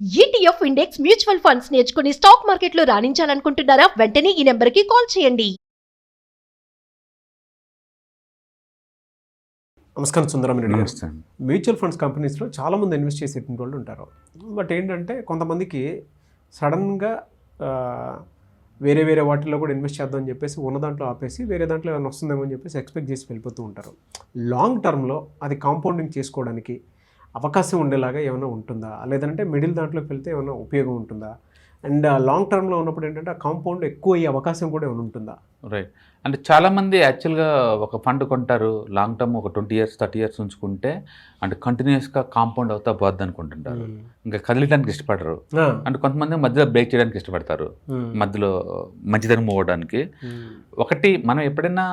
ETF index mutual funds నేర్చుకుని stock మార్కెట్లో రాణించాలనుకుంటున్నారా? వెంటనే ఈ నెంబర్కి కాల్ చేయండి. నమస్కారం సుందరమరెడ్డి గారు. నమస్తే. మ్యూచువల్ ఫండ్స్ కంపెనీస్లో చాలామంది ఇన్వెస్ట్ చేసేటువంటి వాళ్ళు ఉంటారు. బట్ ఏంటంటే కొంతమందికి సడన్గా వేరే వేరే వాటిల్లో కూడా ఇన్వెస్ట్ చేద్దామని చెప్పేసి ఉన్న దాంట్లో ఆపేసి వేరే దాంట్లో ఏమైనా వస్తుందేమో అని చెప్పేసి ఎక్స్పెక్ట్ చేసి వెళ్ళిపోతూ ఉంటారు. లాంగ్ టర్మ్లో అది కాంపౌండింగ్ చేసుకోవడానికి అవకాశం ఉండేలాగా ఏమైనా ఉంటుందా, లేదంటే మిడిల్ దాంట్లోకి వెళ్తే ఏమైనా ఉపయోగం ఉంటుందా? అండ్ లాంగ్ టర్మ్లో ఉన్నప్పుడు ఏంటంటే ఆ కాంపౌండ్ ఎక్కువ అయ్యే అవకాశం కూడా ఏమైనా ఉంటుందా? రైట్. అంటే చాలామంది యాక్చువల్గా ఒక ఫండ్ కొంటారు, లాంగ్ టర్మ్ ఒక 20 years 30 years ఉంచుకుంటే అంటే కంటిన్యూస్గా కాంపౌండ్ అవుతా పోద్ది అనుకుంటుంటారు. ఇంకా కదిలించడానికి ఇష్టపడరు. అంటే కొంతమంది మధ్యలో బ్రేక్ చేయడానికి ఇష్టపడతారు, మధ్యలో మంచిదనం పోవడానికి. ఒకటి మనం ఎప్పుడైనా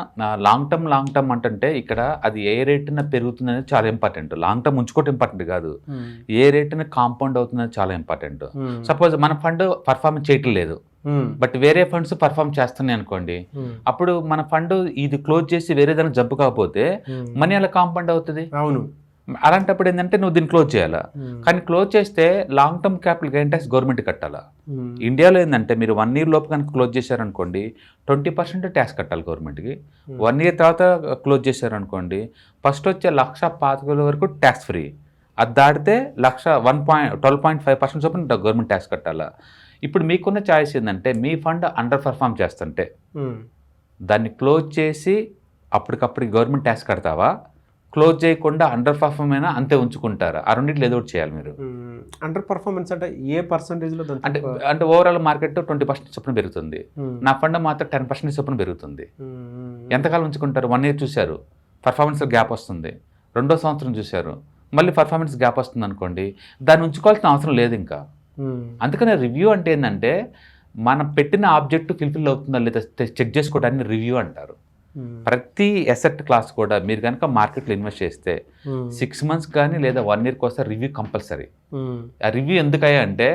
లాంగ్ టర్మ్ అంటే ఇక్కడ అది ఏ రేటున పెరుగుతుంది అనేది చాలా ఇంపార్టెంట్. లాంగ్ టర్మ్ ఉంచుకోవటం ఇంపార్టెంట్ కాదు, ఏ రేటున కాంపౌండ్ అవుతుంది చాలా ఇంపార్టెంట్. సపోజ్ మన ఫండ్ పర్ఫార్మెన్స్ చేయటం లేదు, బట్ వేరే ఫండ్స్ పర్ఫార్మ్ చేస్తున్నాయి అనుకోండి, అప్పుడు మన ఫండ్ ఇది క్లోజ్ చేసి వేరే దానికి జబ్బు కాకపోతే మనీ అలా కాంపౌండ్ అవుతుంది. అవును. అలాంటప్పుడు ఏంటంటే నువ్వు దీన్ని క్లోజ్ చేయాలా, కానీ క్లోజ్ చేస్తే long term capital gain tax government కట్టాలా. ఇండియాలో ఏంటంటే మీరు 1 year లోపు కనుక క్లోజ్ చేశారనుకోండి 20% ట్యాక్స్ కట్టాలి గవర్నమెంట్కి. 1 year తర్వాత క్లోజ్ చేశారనుకోండి ఫస్ట్ వచ్చే 1,25,000 వరకు ట్యాక్స్ ఫ్రీ, అది దాటితే 12.5% చొప్పున గవర్నమెంట్ ట్యాక్స్ కట్టాలా. ఇప్పుడు మీకున్న ఛాయిస్ ఏంటంటే మీ ఫండ్ అండర్ పర్ఫామ్ చేస్తుంటే దాన్ని క్లోజ్ చేసి అప్పటికప్పుడు గవర్నమెంట్ ట్యాక్స్ కడతావా, క్లోజ్ చేయకుండా అండర్ పర్ఫార్మ్ అయినా అంతే ఉంచుకుంటారా? ఆ రెండింటిలో ఏదో ఒకటి చేయాలి మీరు. అండర్ పర్ఫార్మెన్స్ అంటే ఏ పర్సంటేజ్లో? అంటే ఓవరాల్ మార్కెట్ 20% చొప్పున పెరుగుతుంది, నా ఫండ్ మాత్రం 10% చొప్పున పెరుగుతుంది. ఎంతకాలం ఉంచుకుంటారు? 1 year చూశారు, పర్ఫార్మెన్స్ గ్యాప్ వస్తుంది. 2వ సంవత్సరం చూశారు, మళ్ళీ పర్ఫార్మెన్స్ గ్యాప్ వస్తుంది అనుకోండి, దాన్ని ఉంచుకోవాల్సిన అవసరం లేదు ఇంకా. అందుకనే రివ్యూ అంటే ఏంటంటే మనం పెట్టిన ఆబ్జెక్ట్ ఫుల్ఫిల్ అవుతుందా లేదా చెక్ చేసుకోవడాన్ని రివ్యూ అంటారు. ప్రతి అసెట్ క్లాస్ కూడా మీరు కనుక మార్కెట్లో ఇన్వెస్ట్ చేస్తే 6 months కానీ లేదా 1 year కోసం రివ్యూ కంపల్సరీ. ఆ రివ్యూ ఎందుకయ్యా అంటే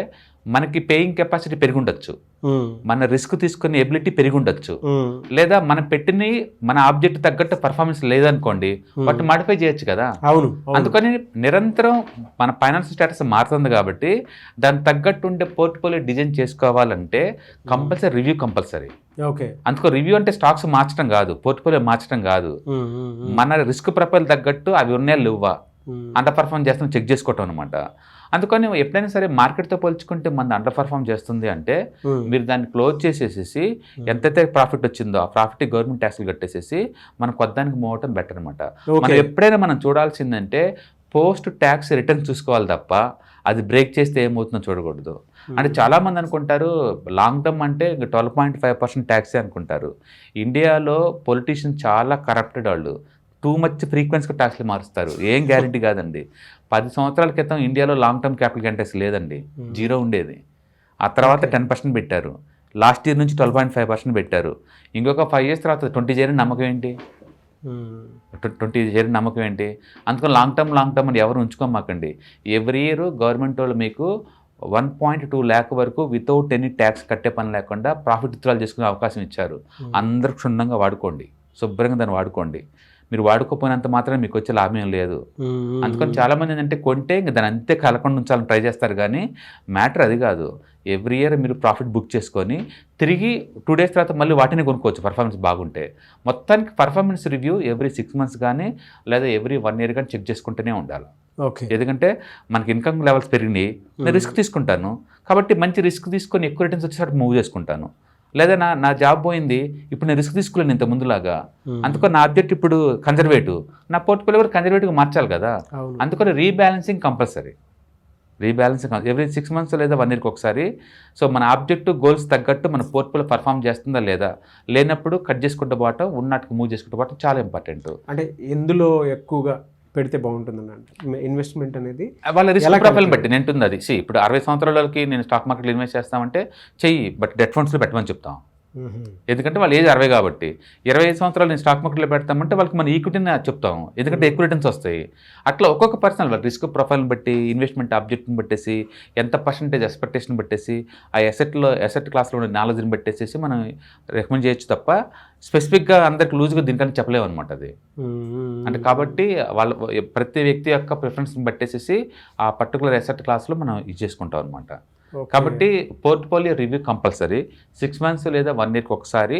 మనకి పేయింగ్ కెపాసిటీ పెరిగి ఉండొచ్చు, మన రిస్క్ తీసుకునే ఎబిలిటీ పెరిగి ఉండొచ్చు, లేదా మనం పెట్టిన మన ఆబ్జెక్ట్ తగ్గట్టు పర్ఫార్మెన్స్ లేదనుకోండి వాటిని మాడిఫై చేయొచ్చు కదా. అవును. అందుకని నిరంతరం మన ఫైనాన్స్ స్టేటస్ మారుతుంది కాబట్టి దానికి తగ్గట్టు ఉండే పోర్ట్ఫోలియో డిజైన్ చేసుకోవాలంటే కంపల్సరీ రివ్యూ కంపల్సరీ. ఓకే. అందుకో రివ్యూ అంటే స్టాక్స్ మార్చడం కాదు, పోర్ట్ఫోలియో మార్చడం కాదు, మన రిస్క్ ప్రొఫైల్ తగ్గట్టు అవి ఉన్నాయా లేవా, అండర్ పర్ఫార్మ్ చేస్తాం చెక్ చేసుకోవటం అనమాట. అందుకని ఎప్పుడైనా సరే మార్కెట్తో పోల్చుకుంటే మన అండర్ పర్ఫార్మ్ చేస్తుంది అంటే మీరు దాన్ని క్లోజ్ చేసేసేసి ఎంతైతే ప్రాఫిట్ వచ్చిందో ఆ ప్రాఫిట్ గవర్నమెంట్ ట్యాక్స్లు కట్టేసేసి మనం కొద్దానికి మూవ్ అవటం బెటర్ అనమాట. మనం ఎప్పుడైనా మనం చూడాల్సిందంటే పోస్ట్ ట్యాక్స్ రిటర్న్ చూసుకోవాలి తప్ప అది బ్రేక్ చేస్తే ఏమవుతుందో చూడకూడదు. అంటే చాలామంది అనుకుంటారు లాంగ్ టర్మ్ అంటే 12.5% ట్యాక్సే అనుకుంటారు. ఇండియాలో పొలిటీషియన్స్ చాలా కరప్టెడ్, వాళ్ళు టూ మచ్ ఫ్రీక్వెన్సీగా ట్యాక్స్లు మారుస్తారు. ఏం గ్యారెంటీ కాదండి. 10 సంవత్సరాల క్రితం ఇండియాలో long term capital gain tax లేదండి, 0 ఉండేది. ఆ తర్వాత 10% పెట్టారు, లాస్ట్ ఇయర్ నుంచి 12.5% పెట్టారు. ఇంకొక 5 years తర్వాత 20 చేరిన నమ్మకం ఏంటి? 20 చేరిన నమ్మకం ఏంటి? అందుకని లాంగ్ టర్మ్ అని ఎవరు ఉంచుకోమాకండి. ఎవ్రీ ఇయర్ గవర్నమెంట్ వాళ్ళు మీకు 1.2 lakh వరకు వితౌట్ ఎనీ ట్యాక్స్ కట్టే పని లేకుండా ప్రాఫిట్ విత్డ్రాల్ చేసుకునే అవకాశం ఇచ్చారు. అందరూ క్షుణ్ణంగా వాడుకోండి, శుభ్రంగా దాన్ని వాడుకోండి. మీరు వాడుకోపోయినంత మాత్రం మీకు వచ్చే లాభం ఏం లేదు. అందుకని చాలామంది ఏంటంటే కొంటే ఇంక దాన్ని అంతే కలకుండా ఉంచాలని ట్రై చేస్తారు, కానీ మ్యాటర్ అది కాదు. ఎవ్రీ ఇయర్ మీరు ప్రాఫిట్ బుక్ చేసుకొని తిరిగి 2 days తర్వాత మళ్ళీ వాటిని కొనుక్కోవచ్చు పర్ఫార్మెన్స్ బాగుంటే. మొత్తానికి పర్ఫార్మెన్స్ రివ్యూ ఎవ్రీ 6 months కానీ లేదా ఎవ్రీ 1 year కానీ చెక్ చేసుకుంటూనే ఉండాలి. ఓకే. ఎందుకంటే మనకి ఇన్కమ్ లెవెల్స్ పెరిగినాయి, నేను రిస్క్ తీసుకుంటాను కాబట్టి మంచి రిస్క్ తీసుకొని ఎక్కువ రిటర్న్స్ వచ్చేసరికి మూవ్ చేసుకుంటాను. లేదా నా జాబ్ పోయింది, ఇప్పుడు నేను రిస్క్ తీసుకోలేను ఇంత ముందులాగా, అందుకని నా ఆబ్జెక్ట్ ఇప్పుడు కన్జర్వేటివ్, నా పోర్ట్ఫోలియో కూడా కన్జర్వేటివ్గా మార్చాలి కదా. అందుకని rebalancing compulsory. Rebalancing every 6 months లేదా 1 year ఒకసారి. సో మన ఆబ్జెక్టివ్ గోల్స్ తగ్గట్టు మన పోర్ట్ఫోలియో పర్ఫామ్ చేస్తుందా లేదా, లేనప్పుడు కట్ చేసుకుంటూ పోవటం, ఉన్నట్టుకు మూవ్ చేసుకుంటూ పోవటం చాలా ఇంపార్టెంట్. అంటే ఎందులో ఎక్కువగా పెడితే బాగుంటుందని అంటే ఇన్వెస్ట్మెంట్ అనేది వాళ్ళ రిస్క్ ప్రొఫైల్ బట్టి ఉంటుంది అది. ఇప్పుడు 60 సంవత్సరాలకి నేను స్టాక్ మార్కెట్లో ఇన్వెస్ట్ చేస్తామంటే చెయ్యి, బట్ డెట్ ఫండ్స్లో పెట్టమని చెప్తాం. ఎందుకంటే వాళ్ళ ఏజ్ 60 కాబట్టి 25 సంవత్సరాలు నేను స్టాక్ మార్కెట్లో పెడతామంటే వాళ్ళకి మన ఈక్విటీని చెప్తాం, ఎందుకంటే ఎక్కువ రిటర్న్స్ వస్తాయి. అట్లా ఒక్కొక్క పర్సన్ వాళ్ళ రిస్క్ ప్రొఫైల్ని బట్టి, ఇన్వెస్ట్మెంట్ ఆబ్జెక్ట్ని బట్టేసి, ఎంత పర్సెంటేజ్ ఎక్స్పెక్టేషన్ బట్టేసి, ఆ అసెట్ క్లాస్లో ఉన్న నాలెడ్జ్ని బట్టేసేసి మనం రికమెండ్ చేయొచ్చు తప్ప స్పెసిఫిక్గా అందరికి లూజ్గా దీనికని చెప్పలేము అనమాట అది. అంటే కాబట్టి వాళ్ళ ప్రతి వ్యక్తి యొక్క ప్రిఫరెన్స్ని బట్టేసేసి ఆ పర్టికులర్ అసెట్ క్లాస్లో మనం ఇది చేసుకుంటాం అనమాట. కాబట్టి పోర్ట్ఫోలియో రివ్యూ కంపల్సరీ 6 months లేదా 1 yearకి ఒకసారి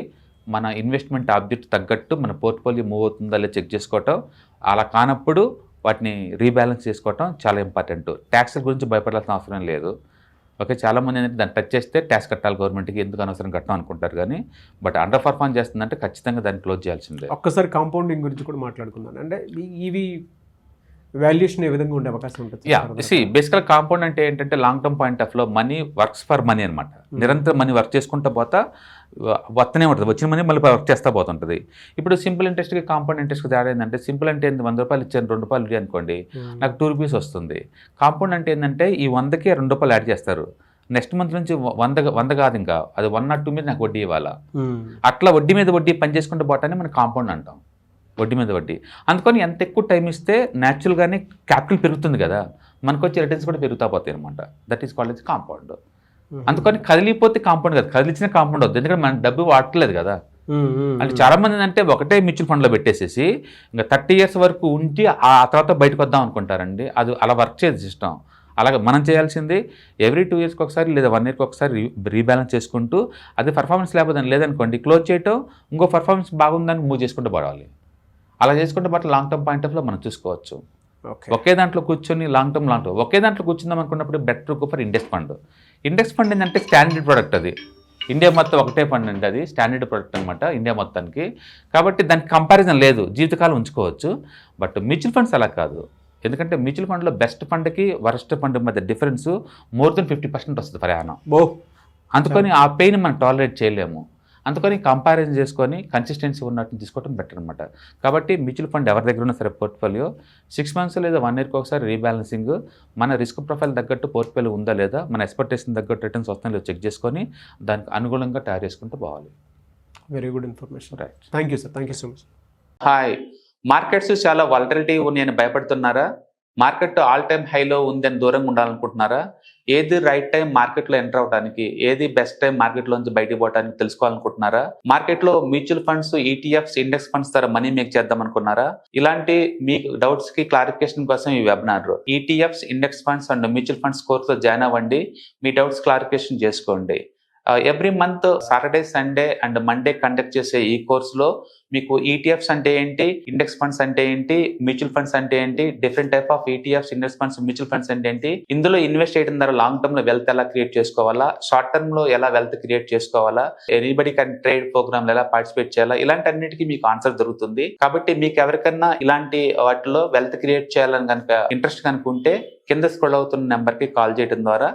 మన ఇన్వెస్ట్మెంట్ ఆబ్జెక్ట్ తగ్గట్టు మన పోర్ట్ఫోలియో మూవ్ అవుతుందా లేదా చెక్ చేసుకోవటం, అలా కానప్పుడు వాటిని రీబ్యాలెన్స్ చేసుకోవటం చాలా ఇంపార్టెంట్. ట్యాక్స్ల గురించి భయపడాల్సిన అవసరం లేదు. ఓకే, చాలామంది ఏంటంటే దాన్ని టచ్ చేస్తే ట్యాక్స్ కట్టాలి గవర్నమెంట్కి, ఎందుకు అనవసరం కట్టడం అనుకుంటారు. కానీ బట్ అండర్ పర్ఫార్మ్ చేస్తుందంటే ఖచ్చితంగా దాన్ని క్లోజ్ చేయాల్సిందే. ఒక్కసారి కాంపౌండింగ్ గురించి కూడా మాట్లాడుకుందాం. అంటే ఇవి వాల్యుయేషన్ ఏ విధంగా ఉండే అవకాశం ఉంటుంది? బేసికల్ కాంపౌండ్ అంటే ఏంటంటే లాంగ్ టర్మ్ పాయింట్ ఆఫ్ లో మనీ వర్క్స్ ఫర్ మనీ అనమాట. నిరంతరం మనీ వర్క్ చేసుకుంటూ పోతా వస్తూనే ఉంటుంది, వచ్చిన మనీ మళ్ళీ వర్క్ చేస్తూ పోతుంటుంది. ఇప్పుడు సింపుల్ ఇంట్రెస్ట్కి కాంపౌండ్ ఇంట్రెస్ట్కి తేడా ఏంటంటే, సింపుల్ అంటే 100 రూపాయలు ఇచ్చాను 2 రూపాయలు ఇవ్వండి అనుకోండి, నాకు 2 rupees వస్తుంది. కాంపౌండ్ అంటే ఏంటంటే ఈ 100కి 2 రూపాయలు యాడ్ చేస్తారు, నెక్స్ట్ మంత్ నుంచి 100 కాదు, ఇంకా అది 1 or 2 మీద నాకు వడ్డీ ఇవ్వాలా. అట్లా వడ్డీ మీద వడ్డీ పని చేసుకుంటూ పోవటాన్ని మనం కాంపౌండ్ అంటాం, వడ్డీ మీద వడ్డీ. అందుకని ఎంత ఎక్కువ టైం ఇస్తే న్యాచురల్గానే క్యాపిటల్ పెరుగుతుంది కదా, మనకు వచ్చే రిటర్న్స్ కూడా పెరుగుతా పోతాయి అనమాట. That is called as compound. అందుకని కదిలిపోతే కాంపౌండ్ కాదు, కదిలించిన కాంపౌండ్ అవుతుంది, ఎందుకంటే మన డబ్బు వాడట్లేదు కదా. అంటే చాలా మంది అంటే ఒకటే మ్యూచువల్ ఫండ్లో పెట్టేసేసి ఇంకా 30 years వరకు ఉండి ఆ తర్వాత బయటకు వద్దాం అనుకుంటారండి. అది అలా వర్క్ చేయదు సిస్టమ్. అలాగే మనం చేయాల్సింది ఎవ్రీ 2 yearsకి ఒకసారి లేదా 1 yearకి ఒకసారి రీబ్యాలెన్స్ చేసుకుంటూ, అది పర్ఫార్మెన్స్ లేదనుకోండి క్లోజ్ చేయటం, ఇంకో పర్ఫార్మెన్స్ బాగుందని మూవ్ చేసుకుంటూ పోవాలి. అలా చేసుకుంటే బట్ లాంగ్ టర్మ్ పాయింట్ ఆఫ్లో మనం చూసుకోవచ్చు. ఒకే దాంట్లో కూర్చొని లాంగ్ టర్మ్ ఒకే దాంట్లో కూర్చుందాం అనుకున్నప్పుడు better go for index fund. Index fund ఏంటంటే స్టాండర్డ్ ప్రోడక్ట్, అది ఇండియా మొత్తం ఒకటే ఫండ్ అండి, అది స్టాండర్డ్ ప్రోడక్ట్ అనమాట ఇండియా మొత్తానికి. కాబట్టి దానికి కంపారిజన్ లేదు, జీవితకాలం ఉంచుకోవచ్చు. బట్ మ్యూచువల్ ఫండ్స్ అలా కాదు, ఎందుకంటే మ్యూచువల్ ఫండ్లో బెస్ట్ ఫండ్కి వరస్ట్ ఫండ్ మధ్య డిఫరెన్స్ more than 50% వస్తుంది ప్రయాణం. అందుకని ఆ పెయిన్ మనం టాలరేట్ చేయలేము. అందుకని కంపారిజన్ చేసుకొని కన్సిస్టెన్సీ ఉన్నట్టు తీసుకోవడం బెటర్ అనమాట. కాబట్టి మ్యూచువల్ ఫండ్ ఎవరి దగ్గర ఉన్నా సరే పోర్ట్ఫోలియో 6 months లేదా 1 yearకి ఒకసారి రీబ్యాలెన్సింగ్, మన రిస్క్ ప్రొఫైల్ తగ్గట్టు పోర్ట్ఫోలియో ఉందా లేదా, మన ఎక్స్పెక్టేషన్ తగ్గట్టు రిటర్న్స్ వస్తుందో లేదో చెక్ చేసుకొని దానికి అనుగుణంగా తయారు చేసుకుంటూ పోవాలి. Very good information. Right, thank you sir, thank you so much. Hi, markets చాలా వాలటిలిటీ ఉన్నాయని భయపడుతున్నారా? మార్కెట్ ఆల్ టైమ్ హైలో ఉందని దూరంగా ఉండాలనుకుంటున్నారా? ఏది రైట్ టైం మార్కెట్లో ఎంటర్ అవడానికి, ఏది బెస్ట్ టైం మార్కెట్లోంచి బయటకు పోవడానికి తెలుసుకోవాలనుకుంటున్నారా? మార్కెట్లో mutual funds, ETFs, index funds ద్వారా మనీ మేక్ చేద్దాం అనుకున్నారా? ఇలాంటి మీ డౌట్స్ కి క్లారిఫికేషన్ కోసం ఈ webinar ETFs, index funds and mutual funds కోర్సులో జాయిన్ అవ్వండి, మీ డౌట్స్ క్లారిఫికేషన్ చేసుకోండి. Every month Saturday, Sunday and Monday conduct చేసే ఈ కోర్సులో మీకు ఈటీఎఫ్స్ అంటే ఏంటి, ఇండెక్స్ ఫండ్స్ అంటే ఏంటి, మ్యూచువల్ ఫండ్స్ అంటే ఏంటి, different type of ETFs, index funds, mutual funds అంటే ఏంటి, ఇందులో ఇన్వెస్ట్ చేయడం ద్వారా లాంగ్ టర్మ్ లో వెల్త్ ఎలా క్రియేట్ చేసుకోవాలా, షార్ట్ టర్మ్ లో ఎలా వెల్త్ క్రియేట్ చేసుకోవాలా, ఎనీబడి కెన్ ట్రేడ్ ప్రోగ్రామ్ ఎలా పార్టిసిపేట్ చేయాలా, ఇలాంటి అన్నిటికీ మీకు ఆన్సర్ దొరుకుతుంది. కాబట్టి మీకు ఎవరికన్నా ఇలాంటి వాటిలో వెల్త్ క్రియేట్ చేయాలని కనుక ఇంట్రెస్ట్ కనుక ఉంటే కింద స్క్రోల్ అవుతున్న నెంబర్కి కాల్ చేయడం ద్వారా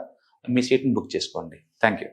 మీ సీట్ని బుక్ చేసుకోండి. Thank you.